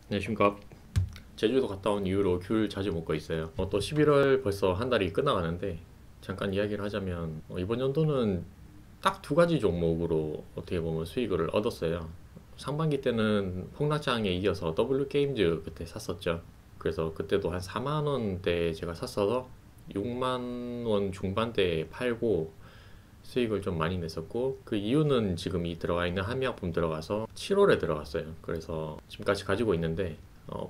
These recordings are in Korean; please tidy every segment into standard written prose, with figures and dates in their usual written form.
안녕하십니까. 제주도 갔다 온 이후로 귤 자주 먹고 있어요. 또 11월 벌써 한 달이 끝나가는데 잠깐 이야기를 하자면 이번 연도는 딱 두 가지 종목으로 어떻게 보면 수익을 얻었어요. 상반기 때는 폭락장에 이어서 W게임즈 그때 샀었죠. 그래서 그때도 한 4만 원대 제가 샀어서 6만 원 중반대에 팔고 수익을 좀 많이 냈었고, 그 이유는 지금 이 들어가 있는 한미약품 들어가서 7월에 들어갔어요. 그래서 지금까지 가지고 있는데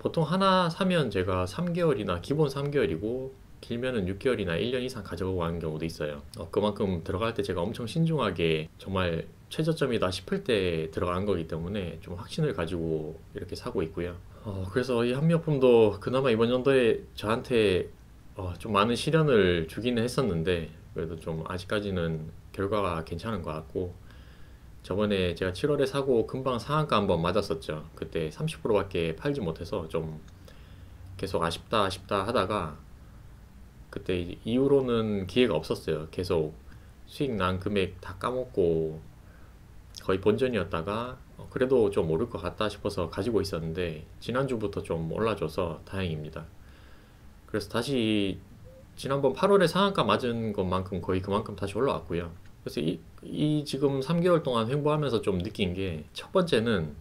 보통 하나 사면 제가 3개월이나 기본 3개월이고 길면은 6개월이나 1년 이상 가져가고 가는 경우도 있어요. 그만큼 들어갈 때 제가 엄청 신중하게 정말 최저점이다 싶을 때 들어간 거기 때문에 좀 확신을 가지고 이렇게 사고 있고요. 그래서 이 한미약품도 그나마 이번 연도에 저한테 좀 많은 시련을 주기는 했었는데 그래도 좀 아직까지는 결과가 괜찮은 것 같고, 저번에 제가 7월에 사고 금방 상한가 한번 맞았었죠. 그때 30%밖에 팔지 못해서 좀 계속 아쉽다 아쉽다 하다가 그때 이후로는 기회가 없었어요. 계속 수익 난 금액 다 까먹고 거의 본전이었다가 그래도 좀 오를 것 같다 싶어서 가지고 있었는데 지난주부터 좀 올라줘서 다행입니다. 그래서 다시 지난번 8월에 상한가 맞은 것만큼 거의 그만큼 다시 올라왔고요. 그래서 이 지금 3개월 동안 횡보하면서 좀 느낀 게, 첫 번째는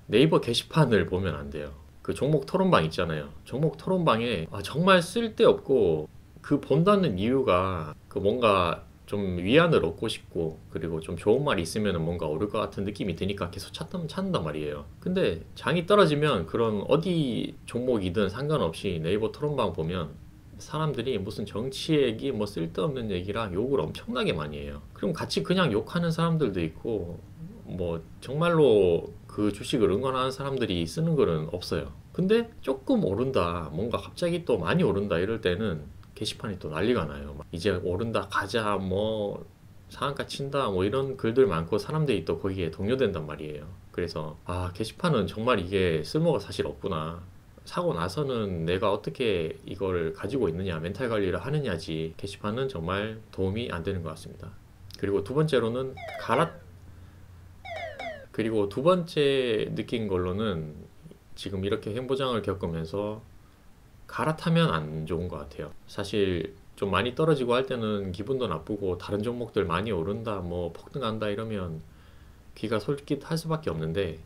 네이버 게시판을 보면 안 돼요. 그 종목 토론방 있잖아요. 종목 토론방에 정말 쓸데없고, 그 본다는 이유가 그 뭔가 좀 위안을 얻고 싶고 그리고 좀 좋은 말이 있으면 뭔가 오를 것 같은 느낌이 드니까 계속 찾는단 말이에요. 근데 장이 떨어지면 그런 어디 종목이든 상관없이 네이버 토론방 보면 사람들이 무슨 정치 얘기 뭐 쓸데없는 얘기랑 욕을 엄청나게 많이 해요. 그럼 같이 그냥 욕하는 사람들도 있고 뭐 정말로 그 주식을 응원하는 사람들이 쓰는 글은 없어요. 근데 조금 오른다, 뭔가 갑자기 또 많이 오른다 이럴 때는 게시판이 또 난리가 나요. 막 이제 오른다 가자, 뭐 상한가 친다, 뭐 이런 글들 많고 사람들이 또 거기에 동요된단 말이에요. 그래서 게시판은 정말 이게 쓸모가 사실 없구나. 사고 나서는 내가 어떻게 이걸 가지고 있느냐, 멘탈 관리를 하느냐지 게시판은 정말 도움이 안 되는 것 같습니다. 그리고 두 번째로는 그리고 두 번째 느낀 걸로는 지금 이렇게 행보장을 겪으면서 갈아타면 안 좋은 것 같아요. 사실 좀 많이 떨어지고 할 때는 기분도 나쁘고 다른 종목들 많이 오른다, 뭐 폭등한다 이러면 귀가 솔깃할 수밖에 없는데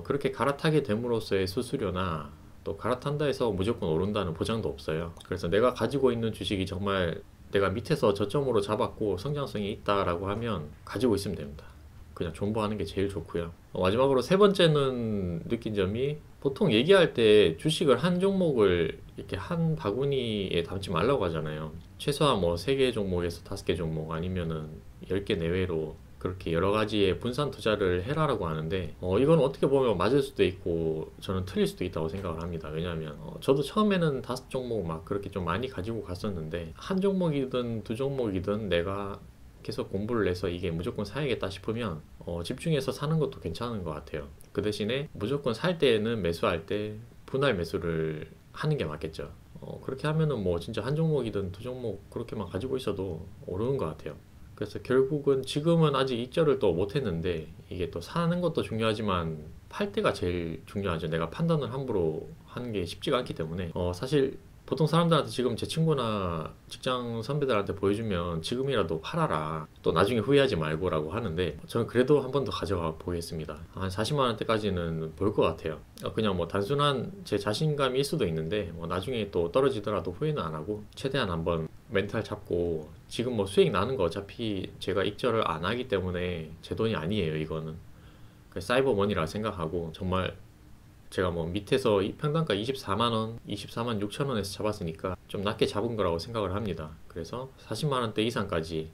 그렇게 갈아타게 됨으로써의 수수료나 또 갈아탄다 해서 무조건 오른다는 보장도 없어요. 그래서 내가 가지고 있는 주식이 정말 내가 밑에서 저점으로 잡았고 성장성이 있다라고 하면 가지고 있으면 됩니다. 그냥 존버하는 게 제일 좋고요. 마지막으로 세 번째는 느낀 점이, 보통 얘기할 때 주식을 한 종목을 이렇게 한 바구니에 담지 말라고 하잖아요. 최소한 뭐 3개 종목에서 5개 종목 아니면은 10개 내외로 그렇게 여러 가지의 분산 투자를 해라라고 하는데 이건 어떻게 보면 맞을 수도 있고 저는 틀릴 수도 있다고 생각을 합니다. 왜냐하면 저도 처음에는 5종목 막 그렇게 좀 많이 가지고 갔었는데 한 종목이든 두 종목이든 내가 계속 공부를 해서 이게 무조건 사야겠다 싶으면 집중해서 사는 것도 괜찮은 것 같아요. 그 대신에 무조건 살 때에는 매수할 때 분할 매수를 하는 게 맞겠죠. 그렇게 하면은 뭐 진짜 한 종목이든 두 종목 그렇게만 가지고 있어도 오르는 것 같아요. 그래서 결국은 지금은 아직 입절을 또 못했는데, 이게 또 사는 것도 중요하지만 팔 때가 제일 중요하죠. 내가 판단을 함부로 하는 게 쉽지가 않기 때문에 사실 보통 사람들한테 지금 제 친구나 직장 선배들한테 보여주면 지금이라도 팔아라, 또 나중에 후회하지 말고라고 하는데 저는 그래도 한 번 더 가져가 보겠습니다. 한 40만 원대까지는 볼 것 같아요. 그냥 뭐 단순한 제 자신감일 수도 있는데 뭐 나중에 또 떨어지더라도 후회는 안 하고 최대한 한번 멘탈 잡고, 지금 뭐 수익 나는 거 어차피 제가 익절을 안 하기 때문에 제 돈이 아니에요. 이거는 사이버 머니라 생각하고, 정말 제가 뭐 밑에서 평단가 24만 원, 24만 6천 원에서 잡았으니까 좀 낮게 잡은 거라고 생각을 합니다. 그래서 40만 원대 이상까지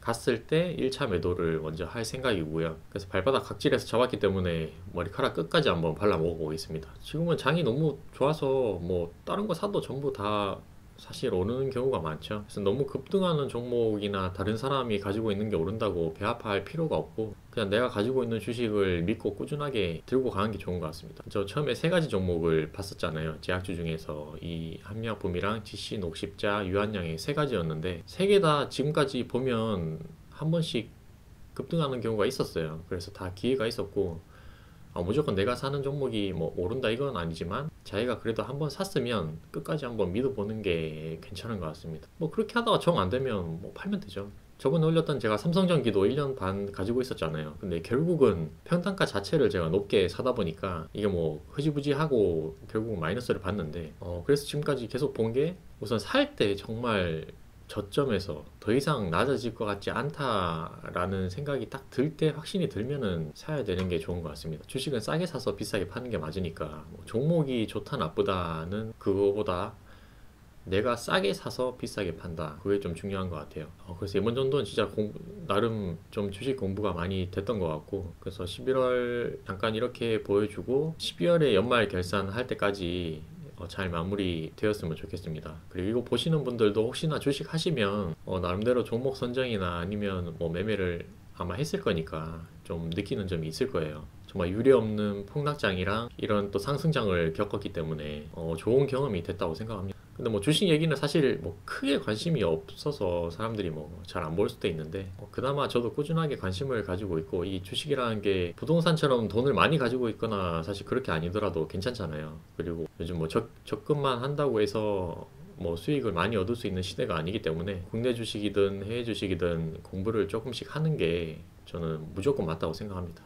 갔을 때 1차 매도를 먼저 할 생각이고요. 그래서 발바닥 각질에서 잡았기 때문에 머리카락 끝까지 한번 발라 먹어보겠습니다. 지금은 장이 너무 좋아서 뭐 다른 거 사도 전부 다 사실 오르는 경우가 많죠. 그래서 너무 급등하는 종목이나 다른 사람이 가지고 있는 게 오른다고 배 아파할 필요가 없고 그냥 내가 가지고 있는 주식을 믿고 꾸준하게 들고 가는 게 좋은 것 같습니다. 저 처음에 3가지 종목을 봤었잖아요. 제약주 중에서 이 한미약품이랑 GC 녹십자, 유한양의 3가지였는데 3개 다 지금까지 보면 한 번씩 급등하는 경우가 있었어요. 그래서 다 기회가 있었고 무조건 내가 사는 종목이 뭐 오른다 이건 아니지만 자기가 그래도 한번 샀으면 끝까지 한번 믿어보는 게 괜찮은 것 같습니다. 뭐 그렇게 하다가 정 안 되면 뭐 팔면 되죠. 저번에 올렸던 제가 삼성전기도 1년 반 가지고 있었잖아요. 근데 결국은 평단가 자체를 제가 높게 사다 보니까 이게 뭐 흐지부지하고 결국은 마이너스를 봤는데 그래서 지금까지 계속 본 게 우선 살 때 정말 저점에서 더 이상 낮아질 것 같지 않다라는 생각이 딱 들 때 확신이 들면은 사야 되는 게 좋은 것 같습니다. 주식은 싸게 사서 비싸게 파는 게 맞으니까 뭐 종목이 좋다 나쁘다는 그거보다 내가 싸게 사서 비싸게 판다. 그게 좀 중요한 것 같아요. 그래서 이번 정도는 진짜 나름 좀 주식 공부가 많이 됐던 것 같고, 그래서 11월 잠깐 이렇게 보여주고 12월에 연말 결산할 때까지 잘 마무리 되었으면 좋겠습니다. 그리고 이거 보시는 분들도 혹시나 주식 하시면 나름대로 종목 선정이나 아니면 뭐 매매를 아마 했을 거니까 좀 느끼는 점이 있을 거예요. 정말 유례없는 폭락장이랑 이런 또 상승장을 겪었기 때문에 좋은 경험이 됐다고 생각합니다. 근데 뭐 주식 얘기는 사실 뭐 크게 관심이 없어서 사람들이 뭐 잘 안 볼 수도 있는데 그나마 저도 꾸준하게 관심을 가지고 있고, 이 주식이라는 게 부동산처럼 돈을 많이 가지고 있거나 사실 그렇게 아니더라도 괜찮잖아요. 그리고 요즘 뭐 적금만 한다고 해서 뭐 수익을 많이 얻을 수 있는 시대가 아니기 때문에 국내 주식이든 해외 주식이든 공부를 조금씩 하는 게 저는 무조건 맞다고 생각합니다.